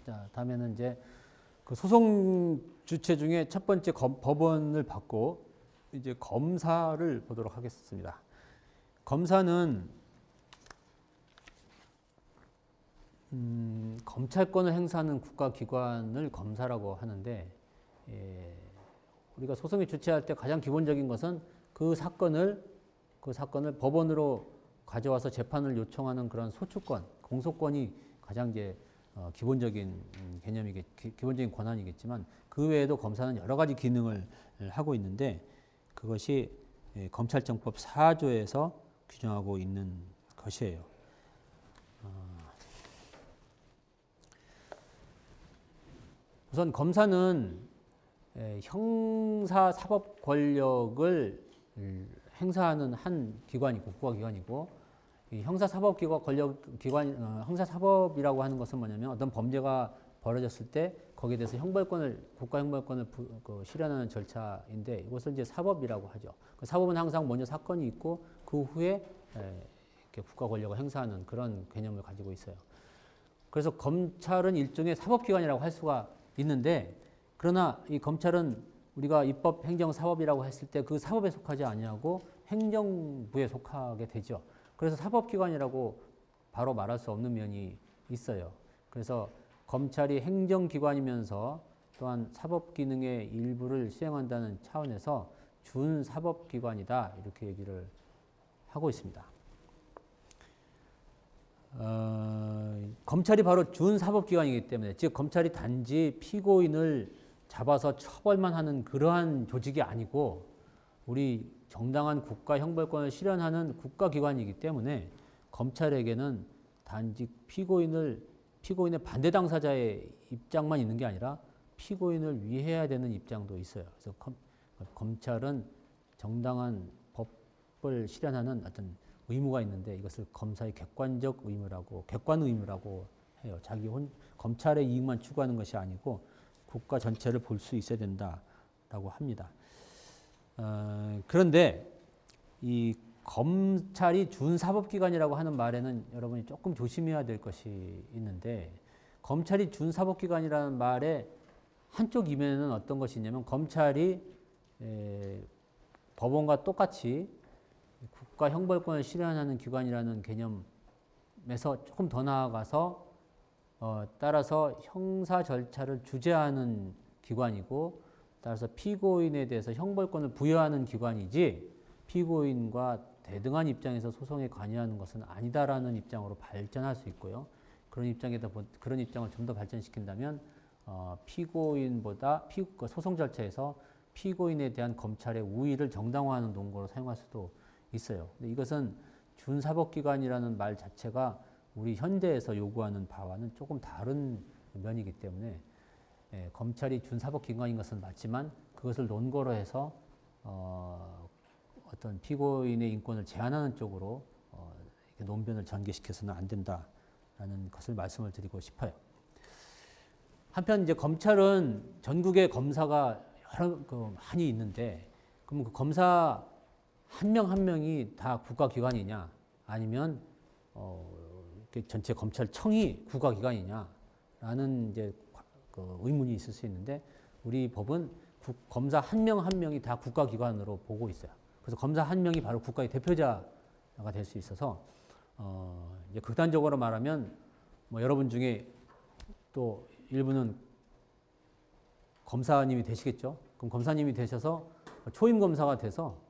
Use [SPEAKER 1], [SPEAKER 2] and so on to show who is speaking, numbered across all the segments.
[SPEAKER 1] 자, 다음에는 이제 그 소송 주체 중에 첫 번째 법원을 받고 이제 검사를 보도록 하겠습니다. 검사는 검찰권을 행사하는 국가기관을 검사라고 하는데, 우리가 소송을 주체할 때 가장 기본적인 것은 그 사건을 법원으로 가져와서 재판을 요청하는 그런 소추권, 공소권이 가장 이제 기본적인 기본적인 권한이겠지만, 그 외에도 검사는 여러 가지 기능을 하고 있는데, 그것이 검찰정법 4조에서 규정하고 있는 것이에요. 우선 검사는 형사 사법 권력을 행사하는 한 기관이고, 국가기관이고, 이 형사사법기관 형사사법이라고 하는 것은 뭐냐면 어떤 범죄가 벌어졌을 때 거기에 대해서 국가 형벌권을 실현하는 절차인데, 이것을 이제 사법이라고 하죠. 그 사법은 항상 먼저 사건이 있고 그 후에 이렇게 국가 권력을 행사하는 그런 개념을 가지고 있어요. 그래서 검찰은 일종의 사법기관이라고 할 수가 있는데, 그러나 이 검찰은 우리가 입법, 행정, 사법이라고 했을 때 그 사법에 속하지 아니하고 행정부에 속하게 되죠. 그래서 사법기관이라고 바로 말할 수 없는 면이 있어요. 그래서 검찰이 행정기관이면서 또한 사법기능의 일부를 수행한다는 차원에서 준사법기관이다, 이렇게 얘기를 하고 있습니다. 검찰이 바로 준사법기관이기 때문에, 즉 검찰이 단지 피고인을 잡아서 처벌만 하는 그러한 조직이 아니고 우리 정당한 국가 형벌권을 실현하는 국가기관이기 때문에, 검찰에게는 단지 피고인의 반대 당사자의 입장만 있는 게 아니라 피고인을 위해야 되는 입장도 있어요. 그래서 검찰은 정당한 법을 실현하는 어떤 의무가 있는데, 이것을 검사의 객관 의무라고 해요. 검찰의 이익만 추구하는 것이 아니고 국가 전체를 볼 수 있어야 된다라고 합니다. 그런데 이 검찰이 준사법기관이라고 하는 말에는 여러분이 조금 조심해야 될 것이 있는데, 검찰이 준사법기관이라는 말의 한쪽 이면에는 어떤 것이 있냐면, 검찰이 법원과 똑같이 국가 형벌권을 실현하는 기관이라는 개념에서 조금 더 나아가서 따라서 형사 절차를 주재하는 기관이고, 따라서 피고인에 대해서 형벌권을 부여하는 기관이지 피고인과 대등한 입장에서 소송에 관여하는 것은 아니다라는 입장으로 발전할 수 있고요. 그런 입장을 좀 더 발전시킨다면 피고인보다 소송 절차에서 피고인에 대한 검찰의 우위를 정당화하는 논거로 사용할 수도 있어요. 근데 이것은 준사법기관이라는 말 자체가 우리 현대에서 요구하는 바와는 조금 다른 면이기 때문에, 검찰이 준사법기관인 것은 맞지만 그것을 논거로 해서 어떤 피고인의 인권을 제한하는 쪽으로 논변을 전개시켜서는 안 된다라는 것을 말씀을 드리고 싶어요. 한편 이제 검찰은 전국에 검사가 많이 있는데, 그럼 그 검사 한 명 한 명이 다 국가기관이냐, 아니면 전체 검찰청이 국가기관이냐라는 이제 의문이 있을 수 있는데, 우리 법은 검사 한 명 한 명이 다 국가기관으로 보고 있어요. 그래서 검사 한 명이 바로 국가의 대표자가 될 수 있어서, 이제 극단적으로 말하면 여러분 중에 또 일부는 검사님이 되시겠죠. 그럼 검사님이 되셔서 초임 검사가 돼서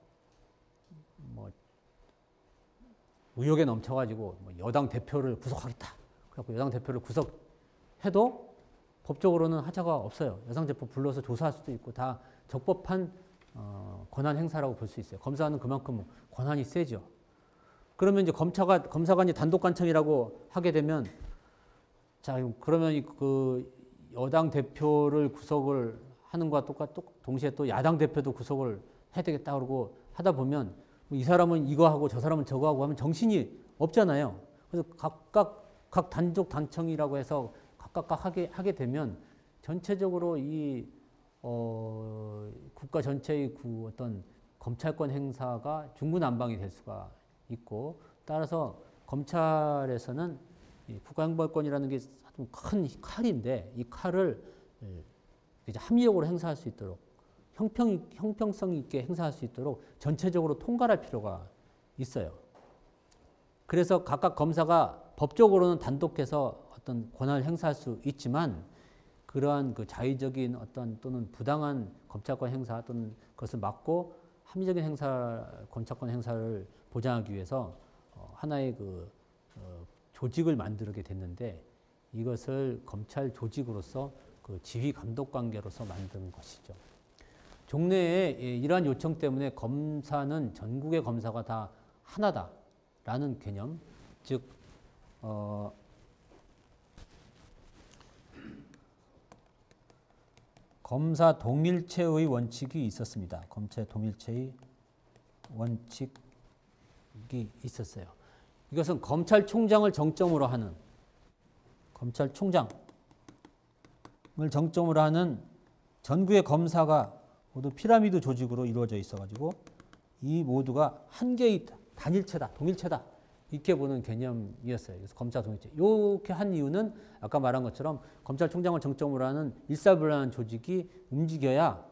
[SPEAKER 1] 의욕에 넘쳐가지고 여당 대표를 구속하겠다. 그래갖고 여당 대표를 구속해도 법적으로는 하자가 없어요. 여당 대표 불러서 조사할 수도 있고 다 적법한 권한 행사라고 볼 수 있어요. 검사는 그만큼 권한이 세죠. 그러면 이제 검사가 이제 단독 관청이라고 하게 되면, 자, 그러면 그 여당 대표를 구속을 하는 것과 동시에 또 야당 대표도 구속을 해야 되겠다 그러고 하다 보면, 이 사람은 이거 하고 저 사람은 저거 하고 하면 정신이 없잖아요. 그래서 각 단독 단청이라고 해서 각각 하게 되면 전체적으로 이 국가 전체의 어떤 검찰권 행사가 중구난방이 될 수가 있고, 따라서 검찰에서는 이 국가행벌권이라는 게 아주 큰 칼인데 이 칼을 이제 합리적으로 행사할 수 있도록 형평성 있게 행사할 수 있도록 전체적으로 통괄할 필요가 있어요. 그래서 각각 검사가 법적으로는 단독해서 어떤 권한을 행사할 수 있지만 그러한 그 자의적인 어떤 또는 부당한 검찰권 행사 또는 그것을 막고 합리적인 행사, 검찰권 행사를 보장하기 위해서 하나의 그 조직을 만들게 됐는데 이것을 검찰 조직으로서 그 지휘 감독 관계로서 만든 것이죠. 종래에 이러한 요청 때문에 검사는 전국의 검사가 다 하나다라는 개념, 즉 검사 동일체의 원칙이 있었습니다. 검찰 동일체의 원칙이 있었어요. 이것은 검찰총장을 정점으로 하는 전국의 검사가 모두 피라미드 조직으로 이루어져 있어가지고 이 모두가 한 개의 단일체다, 동일체다 이렇게 보는 개념이었어요. 그래서 검사 동일체. 이렇게 한 이유는 아까 말한 것처럼 검찰총장을 정점으로 하는 일사불란한 조직이 움직여야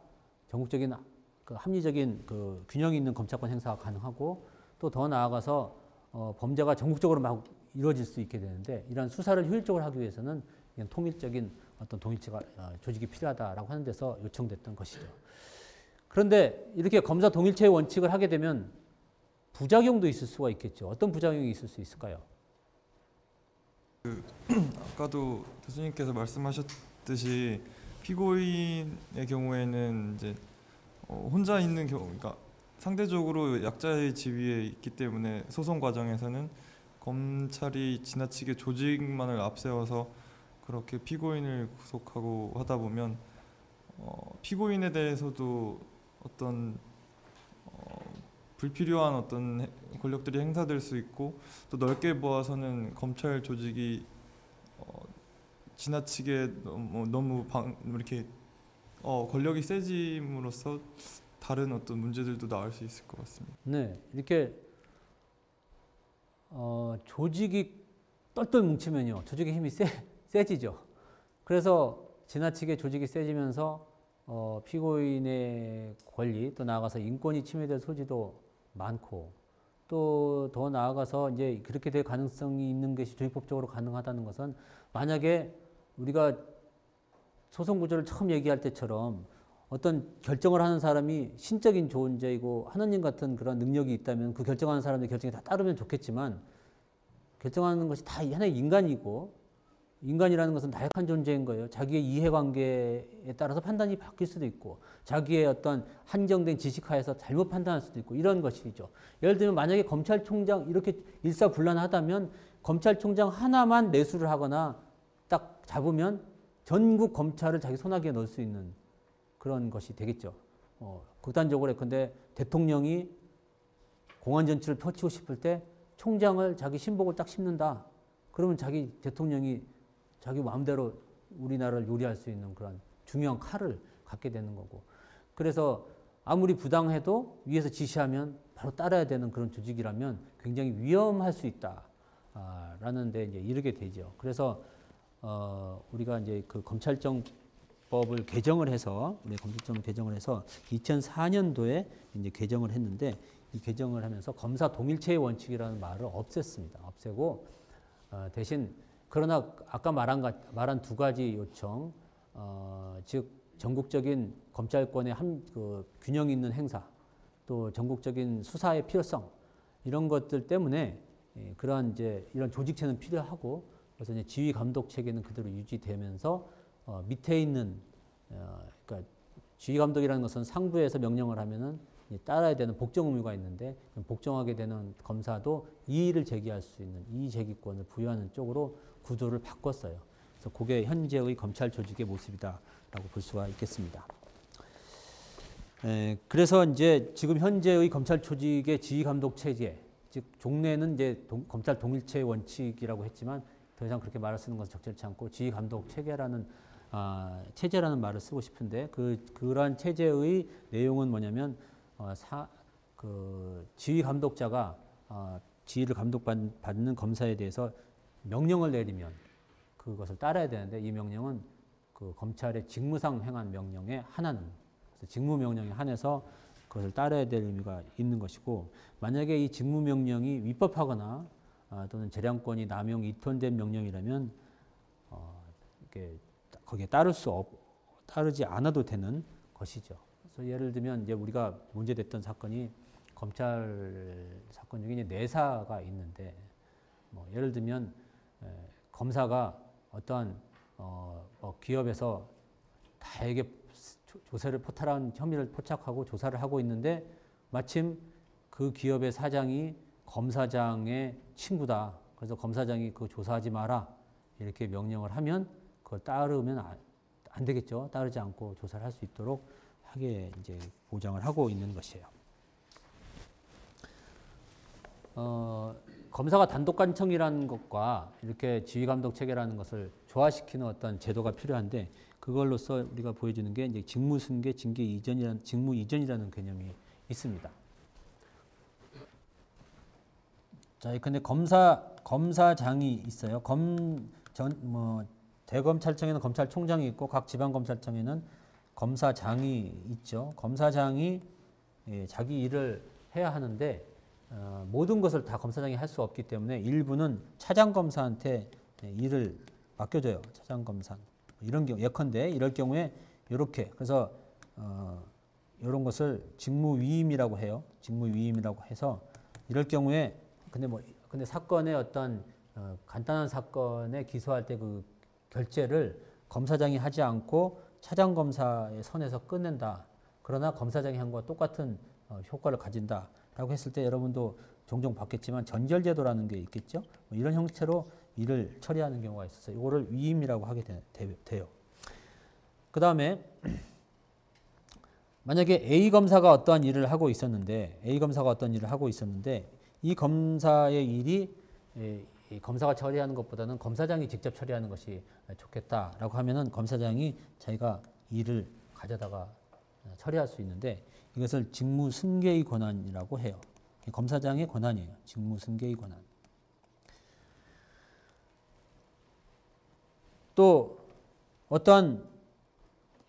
[SPEAKER 1] 전국적인 그 합리적인 그 균형 있는 검찰권 행사가 가능하고 또 더 나아가서 범죄가 전국적으로 막 이루어질 수 있게 되는데 이런 수사를 효율적으로 하기 위해서는 그냥 통일적인 어떤 동일체가 조직이 필요하다라고 하는 데서 요청됐던 것이죠. 그런데 이렇게 검사 동일체의 원칙을 하게 되면 부작용도 있을 수가 있겠죠. 어떤 부작용이 있을 수 있을까요?
[SPEAKER 2] 아까도 교수님께서 말씀하셨듯이 피고인의 경우에는 이제 혼자 있는 경우, 그러니까 상대적으로 약자의 지위에 있기 때문에 소송 과정에서는 검찰이 지나치게 조직만을 앞세워서 그렇게 피고인을 구속하고 하다 보면 피고인에 대해서도 어떤 불필요한 어떤 권력들이 행사될 수 있고 또 넓게 보아서는 검찰 조직이 지나치게 너무 이렇게 권력이 세짐으로써 다른 어떤 문제들도 나올 수 있을 것 같습니다.
[SPEAKER 1] 네, 이렇게 조직이 똘똘 뭉치면요, 조직의 힘이 세지죠. 그래서 지나치게 조직이 세지면서 피고인의 권리 또 나아가서 인권이 침해될 소지도 많고 또 더 나아가서 이제 그렇게 될 가능성이 있는 것이 조직법적으로 가능하다는 것은 만약에 우리가 소송 구조를 처음 얘기할 때처럼 어떤 결정을 하는 사람이 신적인 존재이고 하느님 같은 그런 능력이 있다면 그 결정하는 사람의 결정에 다 따르면 좋겠지만 결정하는 것이 다 하나의 인간이고 인간이라는 것은 나약한 존재인 거예요. 자기의 이해관계에 따라서 판단이 바뀔 수도 있고 자기의 어떤 한정된 지식하에서 잘못 판단할 수도 있고 이런 것이죠. 예를 들면 만약에 검찰총장 이렇게 일사불란하다면 검찰총장 하나만 내수를 하거나 딱 잡으면 전국 검찰을 자기 손아귀에 넣을 수 있는 그런 것이 되겠죠. 극단적으로 근데 대통령이 공안 전치를 펼치고 싶을 때 총장을 자기 신복을 딱 씹는다. 그러면 자기 대통령이 자기 마음대로 우리나라를 요리할 수 있는 그런 중요한 칼을 갖게 되는 거고. 그래서 아무리 부당해도 위에서 지시하면 바로 따라야 되는 그런 조직이라면 굉장히 위험할 수 있다라는 데 이제 이르게 되죠. 그래서 우리가 이제 그 검찰청법을 개정을 해서 우리 검찰청 개정을 해서 2004년도에 이제 개정을 했는데 이 개정을 하면서 검사 동일체의 원칙이라는 말을 없앴습니다. 없애고 대신 그러나 아까 말한 두 가지 요청, 즉 전국적인 검찰권의 그 균형 있는 행사, 또 전국적인 수사의 필요성 이런 것들 때문에 그러한 이제 이런 조직체는 필요하고 그래서 이제 지휘 감독 체계는 그대로 유지되면서 밑에 있는 그러니까 지휘 감독이라는 것은 상부에서 명령을 하면은 따라야 되는 복종 의무가 있는데 복종하게 되는 검사도 이의를 제기할 수 있는 이의 제기권을 부여하는 쪽으로 구조를 바꿨어요. 그래서 그게 현재의 검찰 조직의 모습이다라고 볼 수가 있겠습니다. 그래서 이제 지금 현재의 검찰 조직의 지휘 감독 체제, 즉 종래는 이제 검찰 동일체 원칙이라고 했지만 더 이상 그렇게 말을 쓰는 것은 적절치 않고 지휘 감독 체계라는 체제라는 말을 쓰고 싶은데 그러한 체제의 내용은 뭐냐면 그 지휘 감독자가 지휘를 감독받는 검사에 대해서 명령을 내리면 그것을 따라야 되는데 이 명령은 그 검찰의 직무상 행한 명령에 한하는, 그래서 직무 명령에 한해서 그것을 따라야 될 의미가 있는 것이고, 만약에 이 직무 명령이 위법하거나 또는 재량권이 남용 이톤된 명령이라면 이렇게 거기에 따르지 않아도 되는 것이죠. 그래서 예를 들면 이제 우리가 문제됐던 사건이 검찰 사건 중에 이제 내사가 있는데, 뭐 예를 들면 검사가 어떠한 기업에서 다에게 조세를 포탈한 혐의를 포착하고 조사를 하고 있는데 마침 그 기업의 사장이 검사장의 친구다. 그래서 검사장이 그거 조사하지 마라 이렇게 명령을 하면 그걸 따르면 안 되겠죠. 따르지 않고 조사를 할 수 있도록 하게 이제 보장을 하고 있는 것이에요. 검사가 단독관청이라는 것과 이렇게 지휘감독 체계라는 것을 조화시키는 어떤 제도가 필요한데, 그걸로써 우리가 보여주는 게 이제 직무승계, 직무 이전이라는 개념이 있습니다. 자, 근데 검사장이 있어요. 대검찰청에는 검찰총장이 있고 각 지방검찰청에는 검사장이 있죠. 검사장이 자기 일을 해야 하는데 모든 것을 다 검사장이 할 수 없기 때문에 일부는 차장검사한테 일을 맡겨줘요. 차장검사. 이런 경우, 예컨대 이럴 경우에 이렇게, 그래서 이런 것을 직무위임이라고 해요. 직무위임이라고 해서 이럴 경우에 근데 사건의 어떤 간단한 사건에 기소할 때 그 결재를 검사장이 하지 않고 차장검사의 선에서 끝낸다. 그러나 검사장이 한 것과 똑같은 효과를 가진다라고 했을 때 여러분도 종종 봤겠지만 전결제도라는 게 있겠죠. 이런 형태로 일을 처리하는 경우가 있어서 이거를 위임이라고 하게 돼요. 그 다음에 만약에 A 검사가 어떠한 일을 하고 있었는데 이 검사의 일이 이 검사가 처리하는 것보다는 검사장이 직접 처리하는 것이 좋겠다라고 하면은 검사장이 자기가 일을 가져다가 처리할 수 있는데 이것을 직무승계의 권한이라고 해요. 검사장의 권한이에요. 직무승계의 권한. 또 어떤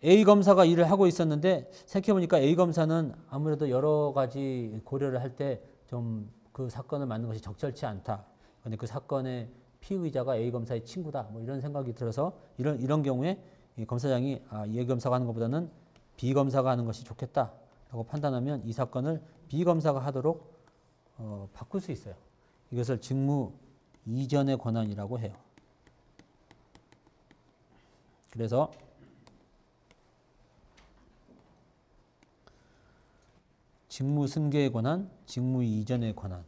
[SPEAKER 1] A 검사가 일을 하고 있었는데 생각해보니까 A 검사는 아무래도 여러 가지 고려를 할 때 좀 그 사건을 맡는 것이 적절치 않다. 근데 그 사건의 피의자가 A 검사의 친구다. 뭐 이런 생각이 들어서 이런 경우에 이 검사장이 A 검사가 하는 것보다는 B 검사가 하는 것이 좋겠다라고 판단하면 이 사건을 B 검사가 하도록 바꿀 수 있어요. 이것을 직무 이전의 권한이라고 해요. 그래서 직무 승계의 권한, 직무 이전의 권한,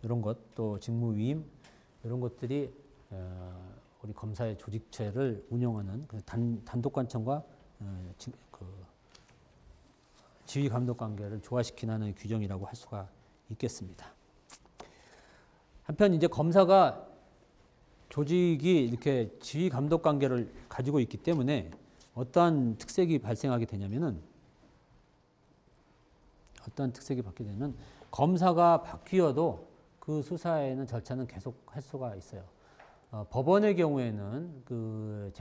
[SPEAKER 1] 이런 것, 또 직무 위임, 이런 것들이 우리 검사의 조직체를 운영하는 단독관청과 지휘 감독 관계를 조화시키는 규정이라고 할 수가 있겠습니다. 한편 이제 검사가 조직이 이렇게 지휘 감독 관계를 가지고 있기 때문에 어떠한 특색이 발생하게 되냐면은 검사가 바뀌어도 그 수사에는 절차는 계속 할 수가 있어요. 법원의 경우에는 그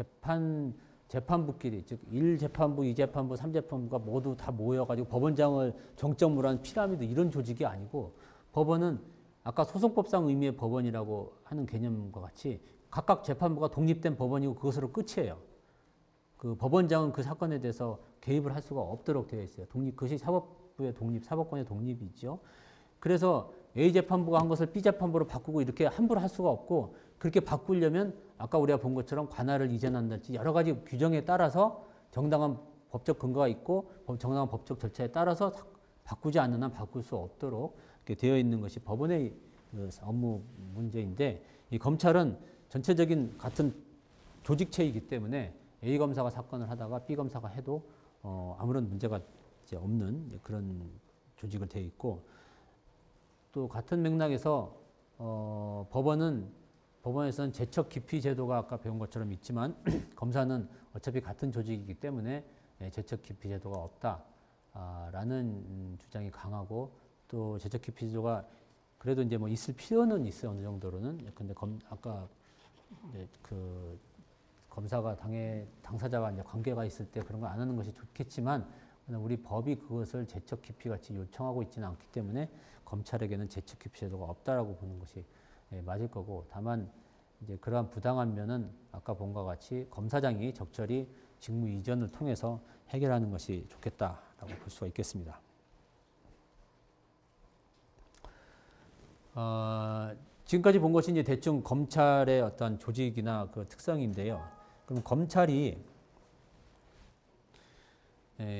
[SPEAKER 1] 재판부끼리, 즉 1재판부, 2재판부, 3재판부가 모두 다 모여가지고 법원장을 정점으로 한 피라미드 이런 조직이 아니고, 법원은 아까 소송법상 의미의 법원이라고 하는 개념과 같이 각각 재판부가 독립된 법원이고 그것으로 끝이에요. 그 법원장은 그 사건에 대해서 개입을 할 수가 없도록 되어 있어요. 그것이 사법부의 독립, 사법권의 독립이죠. 그래서 A 재판부가 한 것을 B 재판부로 바꾸고 이렇게 함부로 할 수가 없고, 그렇게 바꾸려면 아까 우리가 본 것처럼 관할을 이전한달지 여러 가지 규정에 따라서 정당한 법적 근거가 있고 정당한 법적 절차에 따라서 바꾸지 않는 한 바꿀 수 없도록 이렇게 되어 있는 것이 법원의 업무 문제인데, 이 검찰은 전체적인 같은 조직체이기 때문에 A 검사가 사건을 하다가 B 검사가 해도 아무런 문제가 이제 없는 그런 조직을 되어 있고, 또 같은 맥락에서 법원에서는 제척 기피 제도가 아까 배운 것처럼 있지만 검사는 어차피 같은 조직이기 때문에 제척 기피 제도가 없다라는 주장이 강하고, 또 제척 기피 제도가 그래도 이제 뭐 있을 필요는 있어요. 어느 정도로는. 근데 아까 이제 그 검사가 당사자와 이제 관계가 있을 때 그런 걸 안 하는 것이 좋겠지만 우리 법이 그것을 재척 기피 같이 요청하고 있지는 않기 때문에 검찰에게는 재척 기피 제도가 없다라고 보는 것이 맞을 거고, 다만 이제 그러한 부당한 면은 아까 본 것과 같이 검사장이 적절히 직무 이전을 통해서 해결하는 것이 좋겠다라고 볼 수가 있겠습니다. 지금까지 본 것이 이제 대충 검찰의 어떤 조직이나 그 특성인데요. 그럼 검찰이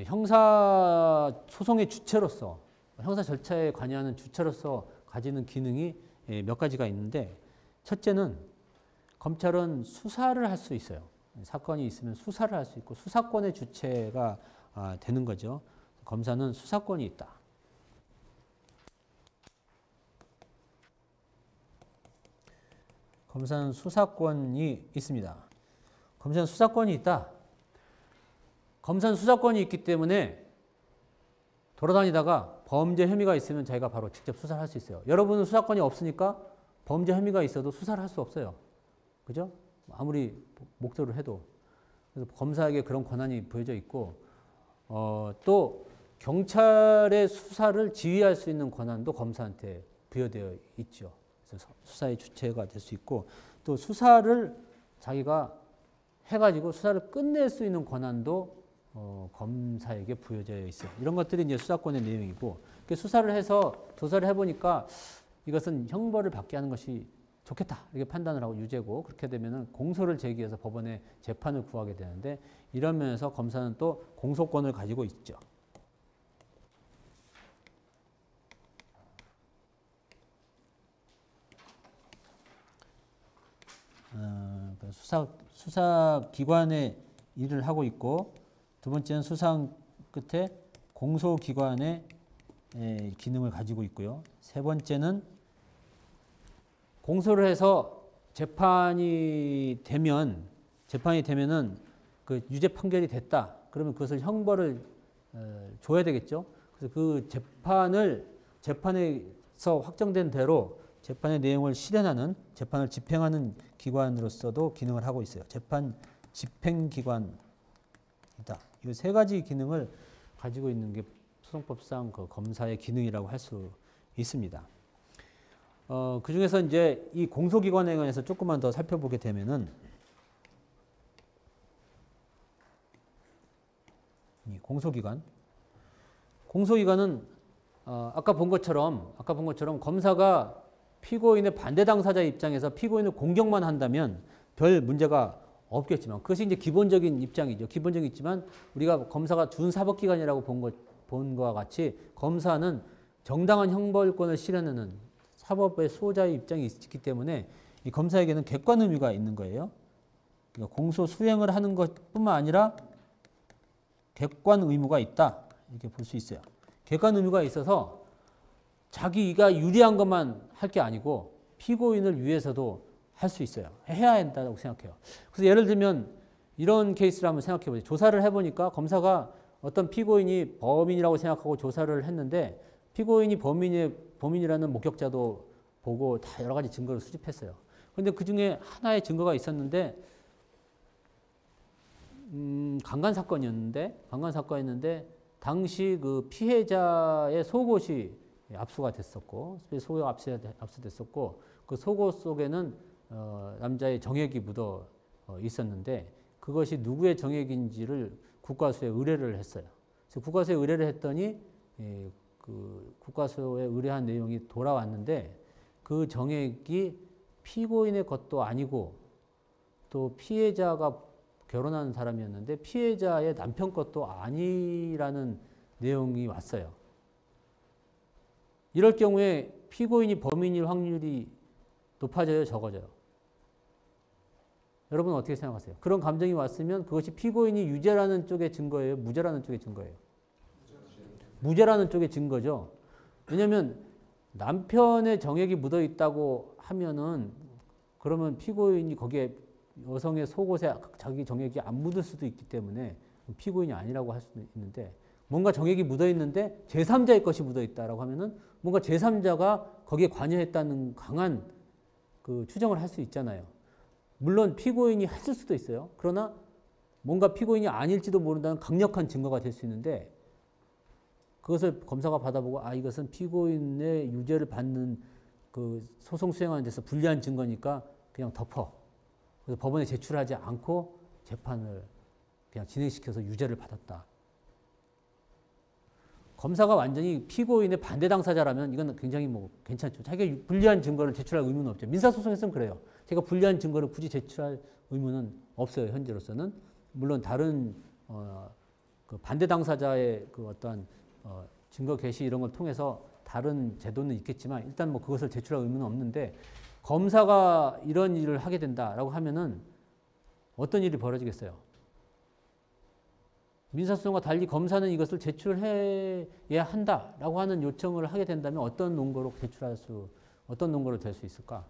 [SPEAKER 1] 형사 소송의 주체로서, 형사 절차에 관여하는 주체로서 가지는 기능이 몇 가지가 있는데, 첫째는 검찰은 수사를 할 수 있어요. 사건이 있으면 수사를 할 수 있고 수사권의 주체가 되는 거죠. 검사는 수사권이 있다. 검사는 수사권이 있습니다. 검사는 수사권이 있다. 검사는 수사권이 있기 때문에 돌아다니다가 범죄 혐의가 있으면 자기가 바로 직접 수사를 할 수 있어요. 여러분은 수사권이 없으니까 범죄 혐의가 있어도 수사를 할 수 없어요. 그죠? 아무리 목도를 해도. 그래서 검사에게 그런 권한이 부여져 있고, 또 경찰의 수사를 지휘할 수 있는 권한도 검사한테 부여되어 있죠. 그래서 수사의 주체가 될 수 있고, 또 수사를 자기가 해가지고 수사를 끝낼 수 있는 권한도 검사에게 부여져 있어요. 이런 것들이 이제 수사권의 내용이고, 수사를 해서 조사를 해보니까 이것은 형벌을 받게 하는 것이 좋겠다 이렇게 판단을 하고 유죄고, 그렇게 되면은 공소를 제기해서 법원에 재판을 구하게 되는데, 이런 면에서 검사는 또 공소권을 가지고 있죠. 수사기관의 일을 하고 있고, 두 번째는 수사한 끝에 공소기관의 기능을 가지고 있고요. 세 번째는 공소를 해서 재판이 되면은 그 유죄 판결이 됐다. 그러면 그것을 형벌을 줘야 되겠죠. 그래서 그 재판에서 확정된 대로 재판의 내용을 실현하는, 재판을 집행하는 기관으로서도 기능을 하고 있어요. 재판 집행기관이다. 이 세 가지 기능을 가지고 있는 게 소송법상 그 검사의 기능이라고 할 수 있습니다. 그 중에서 이제 이 공소기관에 관해서 조금만 더 살펴보게 되면은, 이 공소기관은 아까 본 것처럼 검사가 피고인의 반대 당사자 입장에서 피고인을 공격만 한다면 별 문제가 없겠지만, 그것이 이제 기본적인 입장이죠. 기본적인 있지만 우리가 검사가 준사법기관이라고 본 것과 같이 검사는 정당한 형벌권을 실현하는 사법의 수호자의 입장이 있기 때문에 이 검사에게는 객관 의무가 있는 거예요. 그러니까 공소 수행을 하는 것뿐만 아니라 객관 의무가 있다 이렇게 볼 수 있어요. 객관 의무가 있어서 자기가 유리한 것만 할 게 아니고 피고인을 위해서도 할 수 있어요. 해야 한다고 생각해요. 그래서 예를 들면 이런 케이스를 한번 생각해 보세요. 조사를 해보니까 검사가 어떤 피고인이 범인이라고 생각하고 조사를 했는데, 피고인이 범인이라는 목격자도 보고 다 여러 가지 증거를 수집했어요. 그런데 그 중에 하나의 증거가 있었는데, 강간 사건이었는데 당시 그 피해자의 속옷이 압수가 됐었고, 속옷이 압수됐었고, 그 속옷 속에는 남자의 정액이 묻어 있었는데, 그것이 누구의 정액인지를 국과수에 의뢰를 했어요. 그래서 국과수에 의뢰를 했더니 그 국과수에 의뢰한 내용이 돌아왔는데, 그 정액이 피고인의 것도 아니고 또 피해자가 결혼한 사람이었는데 피해자의 남편 것도 아니라는 내용이 왔어요. 이럴 경우에 피고인이 범인일 확률이 높아져요, 적어져요? 여러분 어떻게 생각하세요? 그런 감정이 왔으면 그것이 피고인이 유죄라는 쪽의 증거예요, 무죄라는 쪽의 증거예요? 무죄라는 쪽의 증거죠. 왜냐하면 남편의 정액이 묻어 있다고 하면은, 그러면 피고인이 거기에 여성의 속옷에 자기 정액이 안 묻을 수도 있기 때문에 피고인이 아니라고 할 수도 있는데, 뭔가 정액이 묻어 있는데 제3자의 것이 묻어 있다라고 하면은 뭔가 제3자가 거기에 관여했다는 강한 그 추정을 할 수 있잖아요. 물론 피고인이 했을 수도 있어요. 그러나 뭔가 피고인이 아닐지도 모른다는 강력한 증거가 될 수 있는데 그것을 검사가 받아보고 이것은 피고인의 유죄를 받는 그 소송 수행하는 데서 불리한 증거니까 그냥 덮어. 그래서 법원에 제출하지 않고 재판을 그냥 진행시켜서 유죄를 받았다. 검사가 완전히 피고인의 반대 당사자라면 이건 굉장히 뭐 괜찮죠. 자기가 불리한 증거를 제출할 의무는 없죠. 민사소송에서는 그래요. 제가 불리한 증거를 굳이 제출할 의무는 없어요. 현재로서는. 물론 다른 그 반대 당사자의 그 어떠한 증거 개시 이런 걸 통해서 다른 제도는 있겠지만 일단 뭐 그것을 제출할 의무는 없는데 검사가 이런 일을 하게 된다라고 하면은 어떤 일이 벌어지겠어요? 민사소송과 달리 검사는 이것을 제출해야 한다라고 하는 요청을 하게 된다면 어떤 논거로 어떤 논거로 될 수 있을까?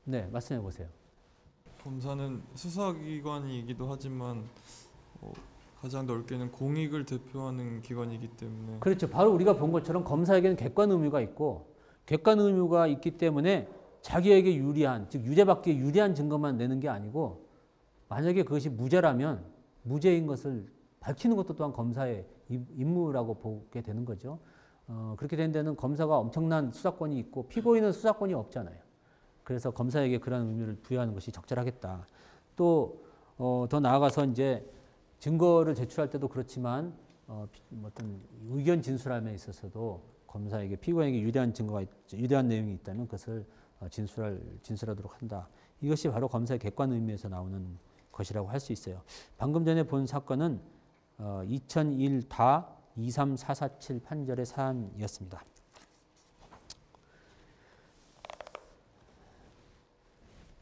[SPEAKER 1] 네, 말씀해 보세요.
[SPEAKER 2] 검사는 수사기관이기도 하지만 가장 넓게는 공익을 대표하는 기관이기 때문에
[SPEAKER 1] 그렇죠. 바로 우리가 본 것처럼 검사에게는 객관 의무가 있고 객관 의무가 있기 때문에 자기에게 유리한, 즉 유죄받기에 유리한 증거만 내는 게 아니고 만약에 그것이 무죄라면 무죄인 것을 밝히는 것도 또한 검사의 임무라고 보게 되는 거죠. 그렇게 된 데는 검사가 엄청난 수사권이 있고 피고인은 수사권이 없잖아요. 그래서 검사에게 그런 의무를 부여하는 것이 적절하겠다. 또 더 나아가서 이제 증거를 제출할 때도 그렇지만 어떤 의견 진술함에 있어서도 검사에게 피고인에게 유리한 내용이 있다면 그것을 진술하도록 한다. 이것이 바로 검사의 객관 의무에서 나오는 것이라고 할 수 있어요. 방금 전에 본 사건은 2001 다 23447 판결의 사안이었습니다.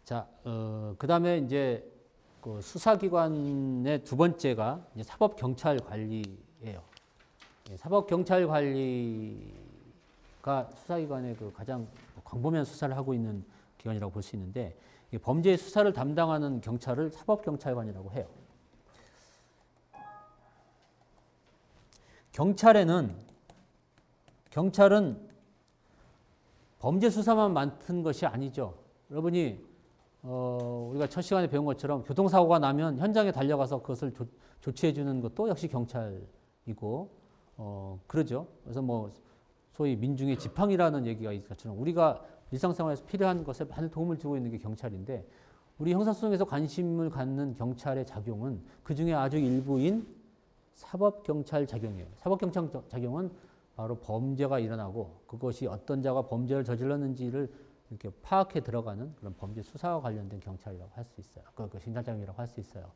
[SPEAKER 1] 자, 그 다음에 이제 그 수사기관의 두 번째가 이제 사법경찰관리예요. 사법경찰관리가 수사기관의 그 가장 광범위한 수사를 하고 있는 기관이라고 볼 수 있는데 범죄 수사를 담당하는 경찰을 사법경찰관이라고 해요. 경찰은 범죄 수사만 맡은 것이 아니죠. 여러분이 우리가 첫 시간에 배운 것처럼 교통사고가 나면 현장에 달려가서 그것을 조치해 주는 것도 역시 경찰이고 그러죠. 그래서 뭐 소위 민중의 지팡이라는 얘기가 있는 것처럼 우리가 일상생활에서 필요한 것에 많은 도움을 주고 있는 게 경찰인데 우리 형사소송에서 관심을 갖는 경찰의 작용은 그중에 아주 일부인 사법경찰 작용이에요. 사법경찰 작용은 바로 범죄가 일어나고 그것이 어떤 자가 범죄를 저질렀는지를 이렇게 파악해 들어가는 그런 범죄 수사와 관련된 경찰이라고 할 수 있어요. 그 심사장이라고 할 수 있어요.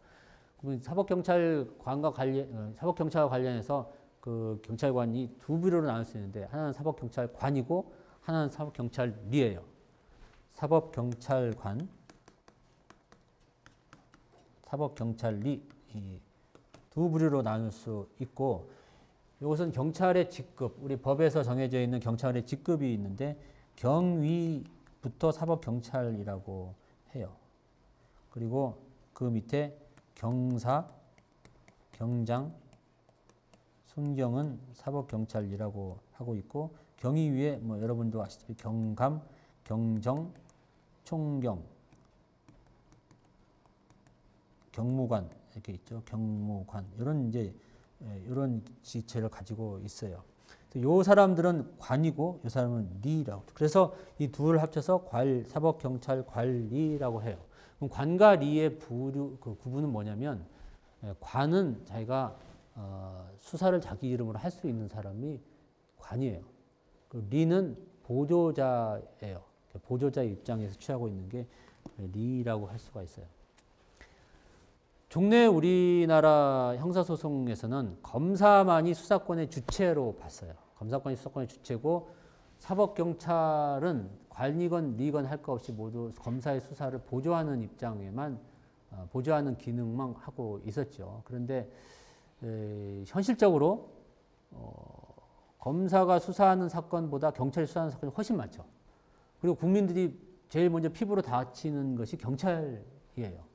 [SPEAKER 1] 그러면 사법경찰과 관련해서 그 경찰관이 두 부류로 나눌 수 있는데 하나는 사법경찰관이고 하나는 사법경찰리예요. 사법경찰관, 사법경찰리 이 두 부류로 나눌 수 있고 이것은 경찰의 직급, 우리 법에서 정해져 있는 경찰의 직급이 있는데 경위부터 사법경찰이라고 해요. 그리고 그 밑에 경사, 경장, 순경은 사법경찰이라고 하고 있고 경위 위에 뭐 여러분도 아시다시피 경감, 경정, 총경, 경무관 이렇게 있죠. 경무관 이런 지체를 가지고 있어요. 이 사람들은 관이고 이 사람은 리라고. 그래서 이 둘을 합쳐서 사법경찰관리라고 해요. 그럼 관과 리의 그 구분은 뭐냐면 관은 자기가 수사를 자기 이름으로 할 수 있는 사람이 관이에요. 리는 보조자예요. 보조자의 입장에서 취하고 있는 게 리라고 할 수가 있어요. 종래 우리나라 형사소송에서는 검사만이 수사권의 주체로 봤어요. 검사권이 수사권의 주체고 사법경찰은 관이건 리건 할 것 없이 모두 검사의 수사를 보조하는 입장에만 보조하는 기능만 하고 있었죠. 그런데 현실적으로 검사가 수사하는 사건보다 경찰이 수사하는 사건이 훨씬 많죠. 그리고 국민들이 제일 먼저 피부로 다치는 것이 경찰이에요.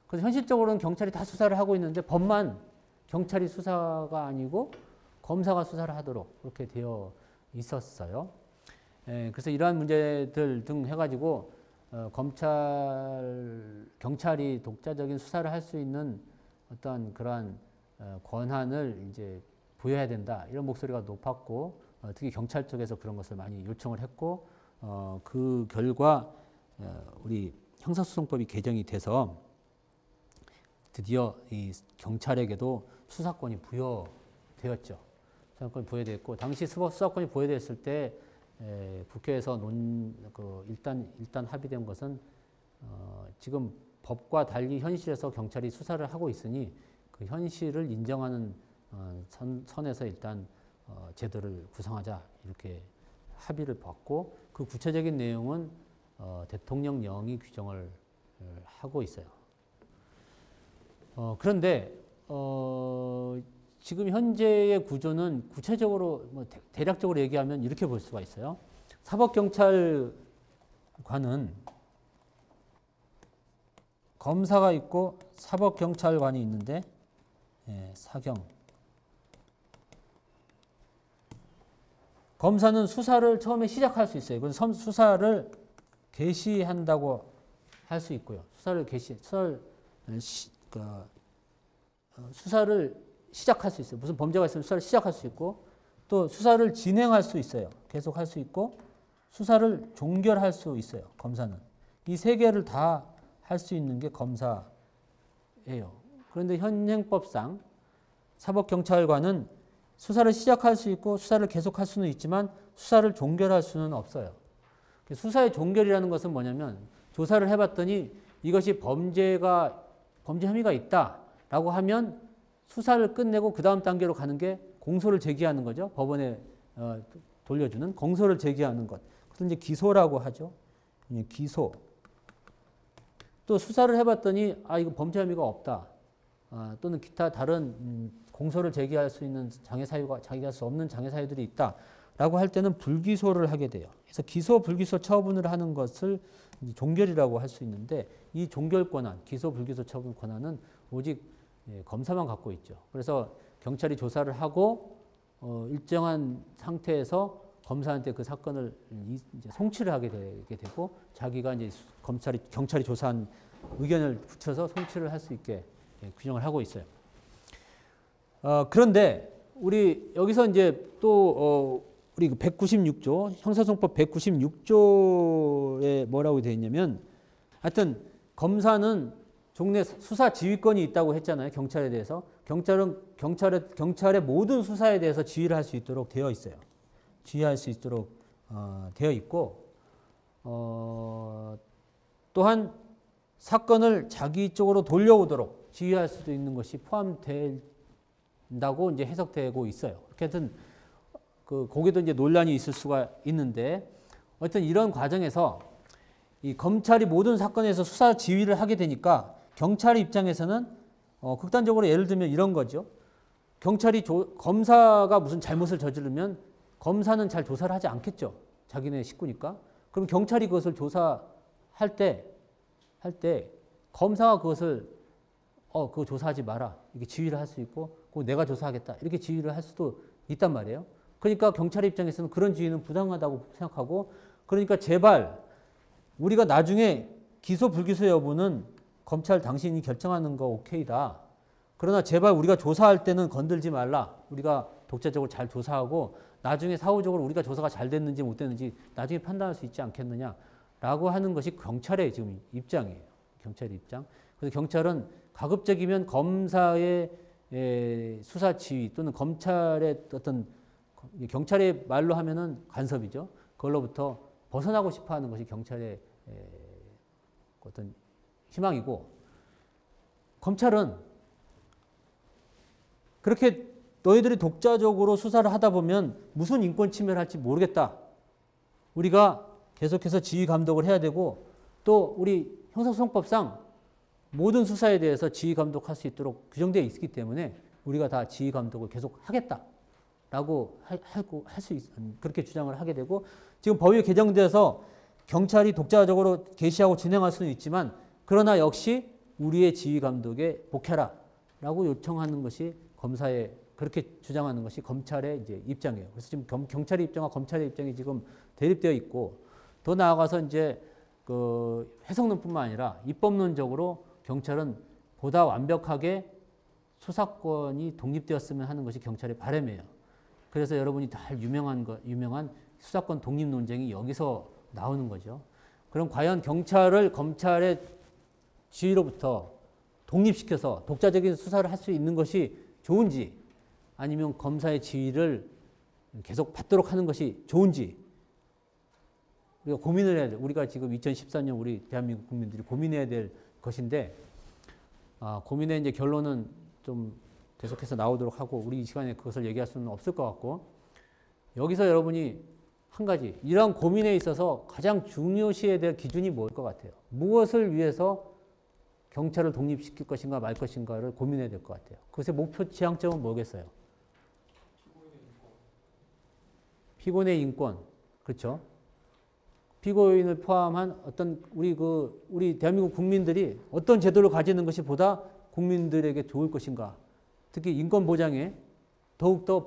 [SPEAKER 1] 그래서 현실적으로는 경찰이 다 수사를 하고 있는데 법만 경찰이 수사가 아니고 검사가 수사를 하도록 그렇게 되어 있었어요. 그래서 이러한 문제들 등 해가지고 경찰이 독자적인 수사를 할 수 있는 어떤 그러한 권한을 이제 부여해야 된다. 이런 목소리가 높았고, 특히 경찰 쪽에서 그런 것을 많이 요청을 했고, 그 결과 우리 형사소송법이 개정이 돼서 드디어 이 경찰에게도 수사권이 부여되었죠. 수사권이 부여됐고, 당시 수사권이 부여됐을 때 국회에서 일단 합의된 것은 지금 법과 달리 현실에서 경찰이 수사를 하고 있으니 그 현실을 인정하는 선에서 일단 제도를 구성하자 이렇게 합의를 받고, 그 구체적인 내용은 대통령령이 규정을 하고 있어요. 그런데 지금 현재의 구조는 구체적으로 대략적으로 얘기하면 이렇게 볼 수가 있어요. 사법경찰관은 검사가 있고 사법경찰관이 있는데, 사경. 검사는 수사를 처음에 시작할 수 있어요. 이건 수사를 개시한다고 할 수 있고요. 수사를 시작할 수 있어요. 무슨 범죄가 있으면 수사를 시작할 수 있고, 또 수사를 진행할 수 있어요. 계속 할 수 있고, 수사를 종결할 수 있어요. 검사는. 이 세 개를 다 할 수 있는 게 검사예요. 그런데 현행법상 사법경찰관은 수사를 시작할 수 있고 수사를 계속할 수는 있지만 수사를 종결할 수는 없어요. 수사의 종결이라는 것은 뭐냐면, 조사를 해봤더니 이것이 범죄 혐의가 있다라고 하면 수사를 끝내고 그 다음 단계로 가는 게 공소를 제기하는 거죠. 법원에 돌려주는 공소를 제기하는 것. 그래서 이제 기소라고 하죠. 기소. 또 수사를 해봤더니 이거 범죄 혐의가 없다. 또는 기타 다른 공소를 제기할 수 있는 장애 사유가 자기할 수 없는 장애 사유들이 있다라고 할 때는 불기소를 하게 돼요. 그래서 기소, 불기소 처분을 하는 것을 종결이라고 할 수 있는데, 이 종결 권한, 기소, 불기소 처분 권한은 오직 검사만 갖고 있죠. 그래서 경찰이 조사를 하고 일정한 상태에서 검사한테 그 사건을 이제 송치를 하게 되고, 자기가 이제 경찰이 조사한 의견을 붙여서 송치를 할 수 있게 규정을 하고 있어요. 그런데 우리 여기서 이제 또 우리 196조 형사소송법 196조에 뭐라고 되어 있냐면, 하여튼 검사는 종래 수사 지휘권이 있다고 했잖아요. 경찰에 대해서. 경찰의 모든 수사에 대해서 지휘를 할 수 있도록 되어 있어요. 지휘할 수 있도록 되어 있고, 또한 사건을 자기 쪽으로 돌려오도록 지휘할 수도 있는 것이 포함된다고 이제 해석되고 있어요. 하여튼 거기도 이제 논란이 있을 수가 있는데, 어쨌든 이런 과정에서 이 검찰이 모든 사건에서 수사 지휘를 하게 되니까 경찰 입장에서는 극단적으로 예를 들면 이런 거죠. 검사가 무슨 잘못을 저지르면 검사는 잘 조사를 하지 않겠죠. 자기네 식구니까. 그럼 경찰이 그것을 조사할 때 검사가 그것을 그거 조사하지 마라. 이렇게 지휘를 할 수 있고, 그거 내가 조사하겠다. 이렇게 지휘를 할 수도 있단 말이에요. 그러니까 경찰 입장에서는 그런 지휘는 부당하다고 생각하고, 그러니까 제발 우리가 나중에 기소 불기소 여부는 검찰 당신이 결정하는 거 오케이다. 그러나 제발 우리가 조사할 때는 건들지 말라. 우리가 독자적으로 잘 조사하고 나중에 사후적으로 우리가 조사가 잘 됐는지 못 됐는지 나중에 판단할 수 있지 않겠느냐라고 하는 것이 경찰의 지금 입장이에요. 경찰의 입장. 그래서 경찰은 가급적이면 검사의 수사 지휘 또는 검찰의 경찰의 말로 하면은 간섭이죠. 그걸로부터 벗어나고 싶어 하는 것이 경찰의 어떤 희망이고, 검찰은 그렇게 너희들이 독자적으로 수사를 하다 보면 무슨 인권 침해를 할지 모르겠다. 우리가 계속해서 지휘 감독을 해야 되고, 또 우리 형사소송법상 모든 수사에 대해서 지휘 감독할 수 있도록 규정되어 있기 때문에 우리가 다 지휘 감독을 계속 하겠다라고 그렇게 주장을 하게 되고, 지금 법이 개정돼서 경찰이 독자적으로 개시하고 진행할 수는 있지만, 그러나 역시 우리의 지휘 감독에 복해라라고 요청하는 것이 검사의 그렇게 주장하는 것이 검찰의 이제 입장이에요. 그래서 지금 경찰의 입장과 검찰의 입장이 지금 대립되어 있고, 더 나아가서 이제 그 해석론뿐만 아니라 입법론적으로 경찰은 보다 완벽하게 수사권이 독립되었으면 하는 것이 경찰의 바람이에요. 그래서 여러분이 다 유명한 수사권 독립 논쟁이 여기서 나오는 거죠. 그럼 과연 경찰을 검찰의 지위로부터 독립시켜서 독자적인 수사를 할 수 있는 것이 좋은지, 아니면 검사의 지위를 계속 받도록 하는 것이 좋은지 우리가 고민을 해야 돼. 우리가 지금 2014년 우리 대한민국 국민들이 고민해야 될 것인데, 고민의 이제 결론은 좀 계속해서 나오도록 하고, 우리 이 시간에 그것을 얘기할 수는 없을 것 같고, 여기서 여러분이 한 가지, 이러한 고민에 있어서 가장 중요시해야 될 기준이 뭐일 것 같아요? 무엇을 위해서 경찰을 독립시킬 것인가 말 것인가를 고민해야 될 것 같아요. 그것의 목표 지향점은 뭐겠어요? 피고인의 인권, 그렇죠? 피고인을 포함한 어떤 우리 대한민국 국민들이 어떤 제도를 가지는 것이 보다 국민들에게 좋을 것인가? 특히 인권 보장에 더욱더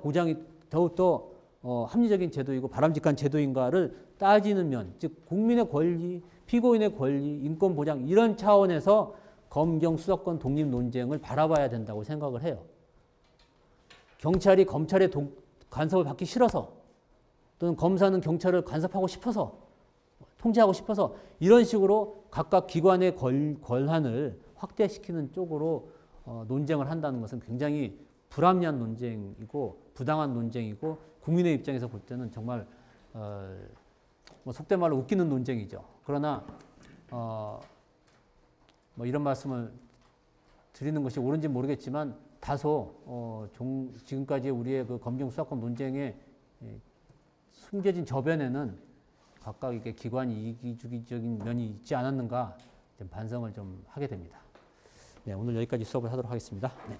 [SPEAKER 1] 합리적인 제도이고 바람직한 제도인가를 따지는 면, 즉 국민의 권리, 피고인의 권리, 인권 보장 이런 차원에서 검경 수사권 독립 논쟁을 바라봐야 된다고 생각을 해요. 경찰이 검찰의 간섭을 받기 싫어서, 또는 검사는 경찰을 간섭하고 싶어서, 통제하고 싶어서 이런 식으로 각각 기관의 권한을 확대시키는 쪽으로 논쟁을 한다는 것은 굉장히 불합리한 논쟁이고 부당한 논쟁이고, 국민의 입장에서 볼 때는 정말 뭐 속된 말로 웃기는 논쟁이죠. 그러나 뭐 이런 말씀을 드리는 것이 옳은지 모르겠지만, 다소 지금까지 우리의 그 검경 수사권 논쟁에 숨겨진 저변에는 각각 이게 기관 이기주의적인 면이 있지 않았는가 좀 반성을 좀 하게 됩니다. 네, 오늘 여기까지 수업을 하도록 하겠습니다. 네.